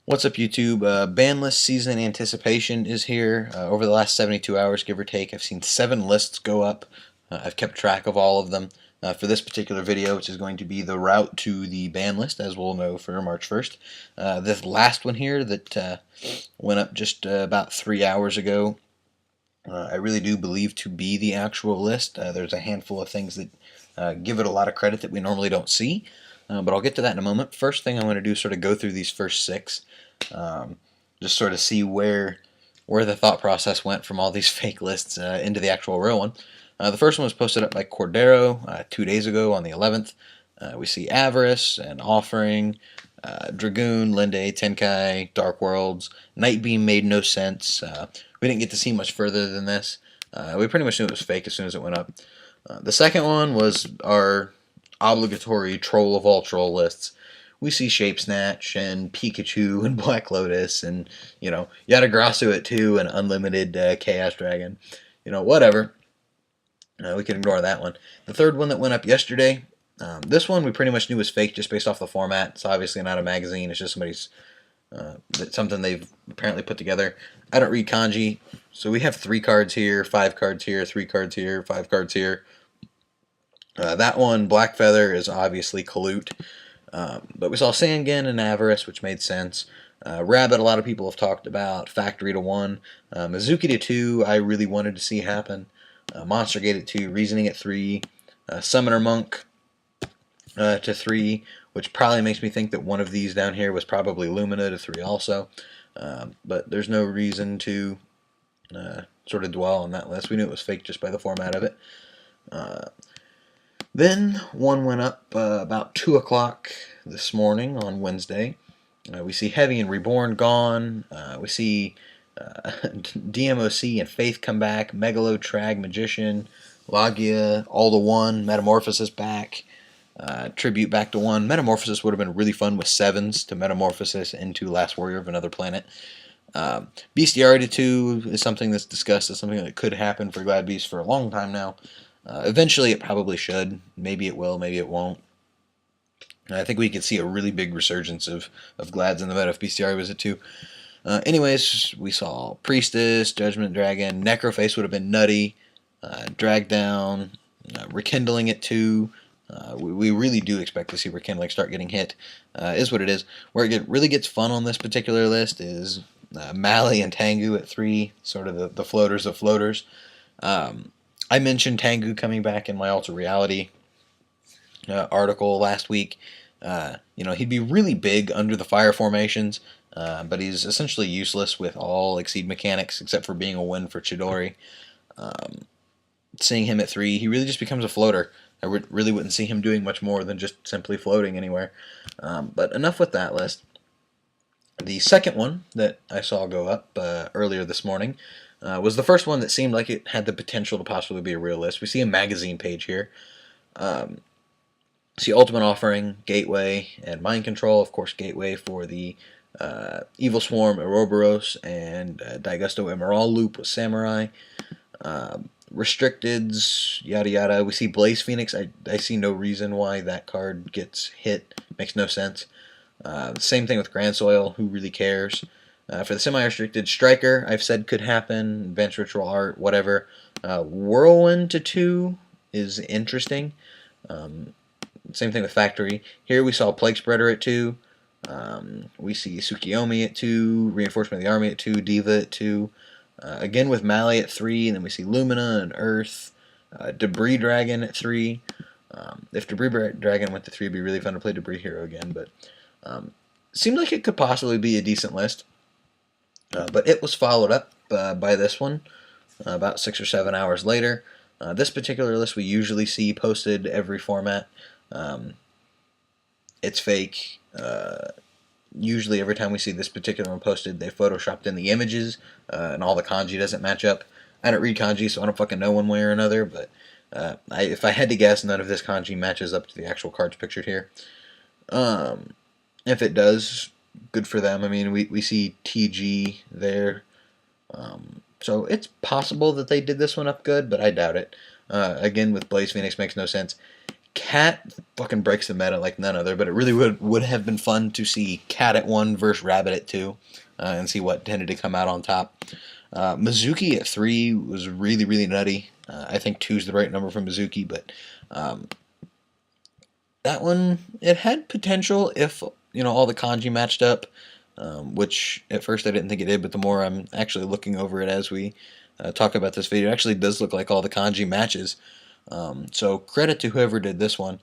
What's up, YouTube? Banlist season anticipation is here. Over the last 72 hours, give or take, I've seen 7 lists go up. I've kept track of all of them. For this particular video, which is going to be the route to the ban list, as we'll know for March 1st. This last one here that went up just about 3 hours ago, I really do believe to be the actual list. There's a handful of things that give it a lot of credit that we normally don't see. But I'll get to that in a moment. First thing I'm going to do is sort of go through these first 6, just sort of see where the thought process went from all these fake lists into the actual real one. The first one was posted up by Cordero 2 days ago on the 11th. We see Avarice and Offering, Dragoon, Linde, Tenkai, Dark Worlds. Nightbeam made no sense. We didn't get to see much further than this. We pretty much knew it was fake as soon as it went up. The second one was our obligatory troll of all troll lists. We see Shape Snatch and Pikachu and Black Lotus and, Yatagrasu at 2 and Unlimited Chaos Dragon. Whatever. We can ignore that one. The third one that went up yesterday, this one we pretty much knew was fake just based off the format. It's obviously not a magazine. It's just something they've apparently put together. I don't read kanji, so we have 3 cards here, 5 cards here, 3 cards here, 5 cards here. That one, Black Feather, is obviously Kalute. But we saw Sangan and Avarice, which made sense. Rabbit, a lot of people have talked about. Factory to 1. Mizuki to 2, I really wanted to see happen. Monster Gate at 2. Reasoning at 3. Summoner Monk to 3, which probably makes me think that one of these down here was probably Lumina to 3 also. But there's no reason to sort of dwell on that list. We knew it was fake just by the format of it. Then one went up about 2 o'clock this morning on Wednesday. We see Heavy and Reborn gone. We see DMOC and Faith come back. Megalo, Trag, Magician, Logia, All to 1, Metamorphosis back. Tribute back to 1. Metamorphosis would have been really fun with 7s to Metamorphosis into Last Warrior of Another Planet. Bestiarity to 2 is something that's discussed as something that could happen for Glad Beast for a long time now. Eventually it probably should. Maybe it will, maybe it won't. I think we could see a really big resurgence of Glads in the meta if Bestiary was at 2. Anyways, we saw Priestess, Judgment Dragon, Necroface would have been nutty, Drag Down, Rekindling at 2. We really do expect to see Rekindling start getting hit, is what it is. Where it really gets fun on this particular list is Mali and Tengu at 3, sort of the floaters of floaters. I mentioned Tengu coming back in my Alter Reality article last week. He'd be really big under the fire formations, but he's essentially useless with all Exceed mechanics except for being a win for Chidori. Seeing him at 3, he really just becomes a floater. I really wouldn't see him doing much more than just simply floating anywhere. But enough with that list. The second one that I saw go up earlier this morning was the first one that seemed like it had the potential to possibly be a real list. We see a magazine page here. See Ultimate Offering, Gateway, and Mind Control. Of course, Gateway for the Evil Swarm, Ouroboros, and Daigusto Emerald loop with Samurai. Restricteds, yada yada. We see Blaze Phoenix. I see no reason why that card gets hit. Makes no sense. Same thing with Grand Soil. Who really cares? For the semi-restricted, Striker, I've said could happen. Advanced Ritual Art, whatever. Whirlwind to 2 is interesting. Same thing with Factory. Here we saw Plague Spreader at 2. We see Tsukiyomi at 2. Reinforcement of the Army at 2. Diva at 2. Again with Mali at 3. And then we see Lumina and Earth. Debris Dragon at 3. If Debris Dragon went to 3, it'd be really fun to play Debris Hero again. But seemed like it could possibly be a decent list. But it was followed up by this one about 6 or 7 hours later. This particular list we usually see posted every format. It's fake. Usually every time we see this particular one posted, they photoshopped in the images, and all the kanji doesn't match up. I don't read kanji, so I don't fucking know one way or another, but if I had to guess, none of this kanji matches up to the actual cards pictured here. If it does, good for them. I mean, we see TG there. So it's possible that they did this one up good, but I doubt it. Again, with Blaze Phoenix makes no sense. Cat fucking breaks the meta like none other, but it really would have been fun to see Cat at 1 versus Rabbit at 2, and see what tended to come out on top. Mizuki at 3 was really nutty. I think 2 is the right number for Mizuki, but um, that one, it had potential if all the kanji matched up, which at first I didn't think it did, but the more I'm actually looking over it as we talk about this video, it actually does look like all the kanji matches. So credit to whoever did this one.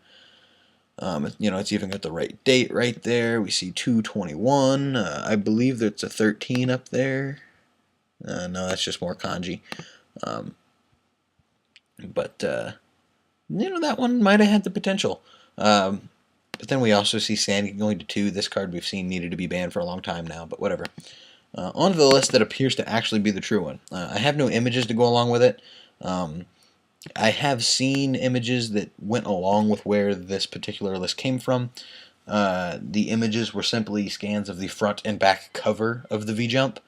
It's even got the right date right there. We see 2/21. I believe there's a 13 up there. No, that's just more kanji. But that one might have had the potential. But then we also see Sandy going to 2. This card we've seen needed to be banned for a long time now, but whatever. Onto the list that appears to actually be the true one. I have no images to go along with it. I have seen images that went along with where this particular list came from. The images were simply scans of the front and back cover of the V-Jump.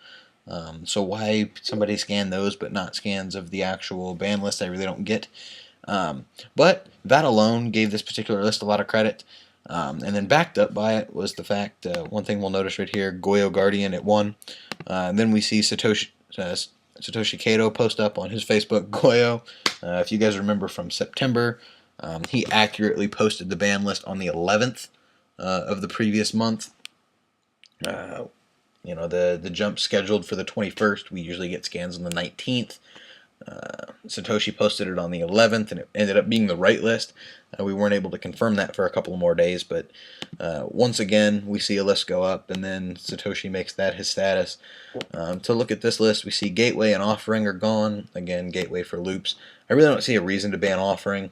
So why somebody scan those but not scans of the actual ban list, I really don't get. But that alone gave this particular list a lot of credit. And then backed up by it was the fact, one thing we'll notice right here, Goyo Guardian at 1. And then we see Satoshi Kato post up on his Facebook, Goyo. If you guys remember from September, he accurately posted the ban list on the 11th of the previous month. The jump scheduled for the 21st. We usually get scans on the 19th. Satoshi posted it on the 11th, and it ended up being the right list. We weren't able to confirm that for a couple more days, but once again, we see a list go up, and then Satoshi makes that his status. To look at this list, we see Gateway and Offering are gone. Again, Gateway for loops. I really don't see a reason to ban Offering.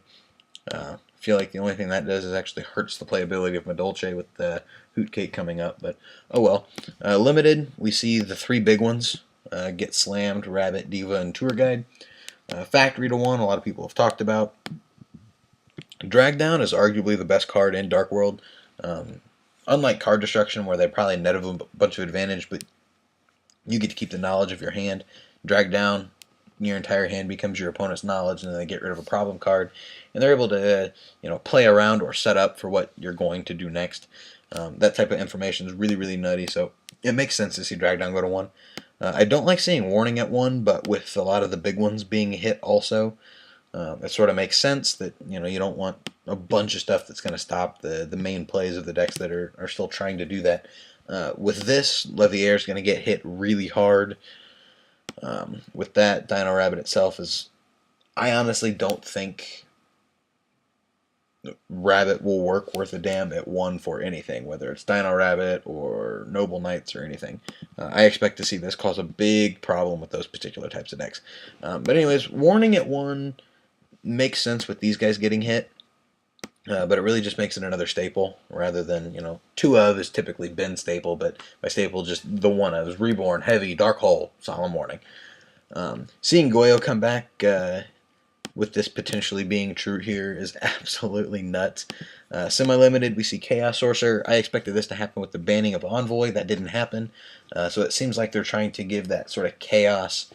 I feel like the only thing that does is actually hurts the playability of Madolche with the Hoot Cake coming up, but oh well. Limited, we see the 3 big ones get slammed: Rabbit, Diva, and Tour Guide. Factory to 1, a lot of people have talked about. Drag Down is arguably the best card in Dark World. Unlike Card Destruction, where they probably net a bunch of advantage, but you get to keep the knowledge of your hand. Drag Down, your entire hand becomes your opponent's knowledge, and then they get rid of a problem card, and they're able to play around or set up for what you're going to do next. That type of information is really nutty, so it makes sense to see Drag Down go to 1. I don't like seeing Warning at 1, but with a lot of the big ones being hit also, it sort of makes sense that you don't want a bunch of stuff that's going to stop the main plays of the decks that are still trying to do that. With this, Leviair is going to get hit really hard. With that, Dino Rabbit itself is... I honestly don't think Rabbit will work worth a damn at 1 for anything, whether it's Dino Rabbit or Noble Knights or anything. I expect to see this cause a big problem with those particular types of decks. But anyways, Warning at 1 makes sense with these guys getting hit, but it really just makes it another staple rather than, 2 of has typically been staple, but by staple just the 1 of is Reborn, Heavy, Dark Hole, Solemn Warning. Seeing Goyo come back with this potentially being true here is absolutely nuts. Semi-limited, we see Chaos Sorcerer. I expected this to happen with the banning of Envoy. That didn't happen. So it seems like they're trying to give that sort of Chaos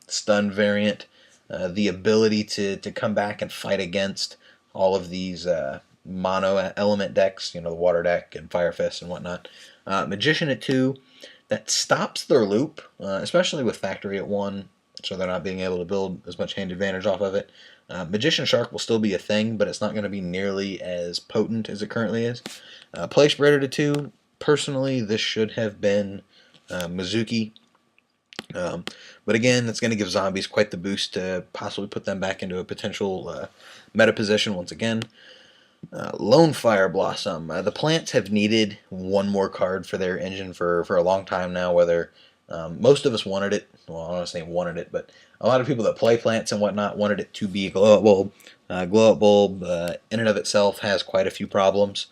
stun variant the ability to come back and fight against all of these mono element decks, the Water deck and Fire Fist and whatnot. Magician at 2, that stops their loop, especially with Factory at 1. So they're not being able to build as much hand advantage off of it. Magician Shark will still be a thing, but it's not going to be nearly as potent as it currently is. Play Spreader to 2. Personally, this should have been Mizuki. But again, that's going to give zombies quite the boost to possibly put them back into a potential meta position once again. Lone Fire Blossom. The plants have needed 1 more card for their engine for a long time now, whether... most of us wanted it. Well, I don't want to say wanted it, but a lot of people that play plants and whatnot wanted it to be a glow-up bulb. Glow-up bulb, in and of itself, has quite a few problems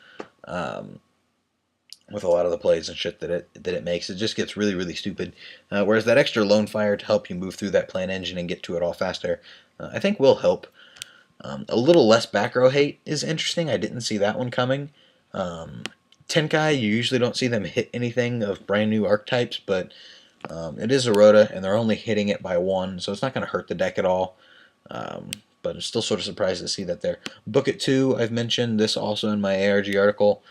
with a lot of the plays and shit that it makes. It just gets really stupid. Whereas that extra Lone Fire to help you move through that plant engine and get to it all faster, I think will help. A little less back row hate is interesting. I didn't see that one coming. Tenkai, you usually don't see them hit anything of brand new archetypes, but it is a Rota, and they're only hitting it by 1, so it's not going to hurt the deck at all. but I'm still sort of surprised to see that there. Book It 2, I've mentioned this also in my ARG article.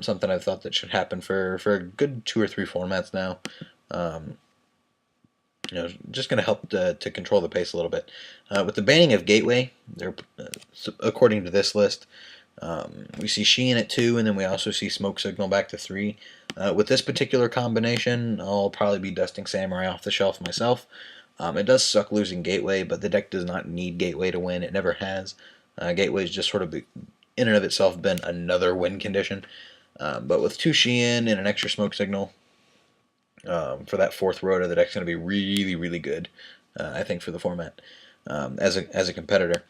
Something I've thought that should happen for a good 2 or 3 formats now. Um, just going to help to control the pace a little bit. With the banning of Gateway, according to this list, we see Sheen at 2, and then we also see Smoke Signal back to 3. With this particular combination, I'll probably be dusting Samurai off the shelf myself. It does suck losing Gateway, but the deck does not need Gateway to win. It never has. Gateway's just sort of, in and of itself, been another win condition. But with 2 Sheen and an extra Smoke Signal, for that 4th Rota, the deck's going to be really, really good, I think, for the format as a competitor.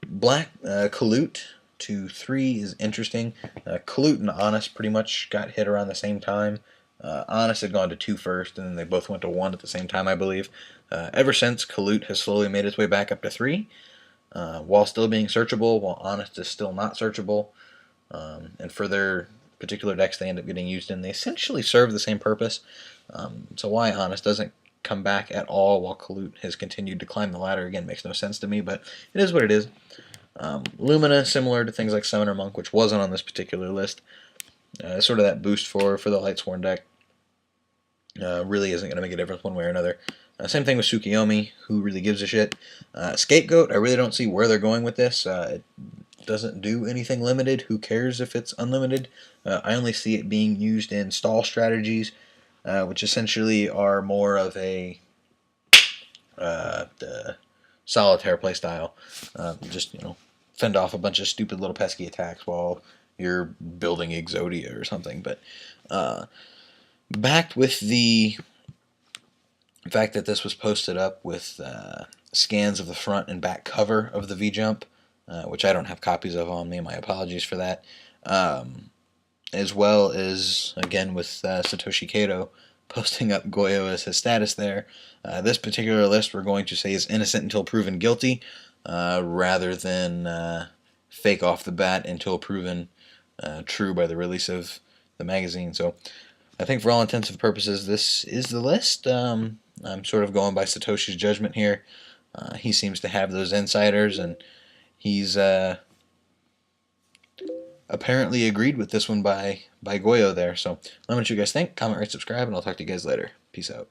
Black Kalut to 3 is interesting. Kalut and Honest pretty much got hit around the same time. Honest had gone to 2 first, and then they both went to 1 at the same time, I believe. Ever since, Kalut has slowly made its way back up to 3, while still being searchable, while Honest is still not searchable. And for their particular decks they end up getting used in, they essentially serve the same purpose. So why Honest doesn't come back at all while Kalut has continued to climb the ladder again makes no sense to me, but it is what it is. Lumina, similar to things like Summoner Monk, which wasn't on this particular list, sort of that boost for the Lightsworn deck. Really isn't going to make a difference one way or another. Same thing with Tsukiyomi, who really gives a shit. Scapegoat, I really don't see where they're going with this. It doesn't do anything limited. Who cares if it's unlimited? I only see it being used in stall strategies, which essentially are more of a solitaire playstyle. Just, fend off a bunch of stupid little pesky attacks while you're building Exodia or something. But backed with the fact that this was posted up with scans of the front and back cover of the V-Jump, which I don't have copies of on me, my apologies for that, as well as, again, with Satoshi Kato posting up Goyo as his status there. This particular list we're going to say is innocent until proven guilty, rather than fake off the bat until proven true by the release of the magazine. So I think for all intents and purposes, this is the list. I'm sort of going by Satoshi's judgment here. He seems to have those insiders, and he's apparently agreed with this one by Goyo there. So let me know what you guys think. Comment, rate, subscribe, and I'll talk to you guys later. Peace out.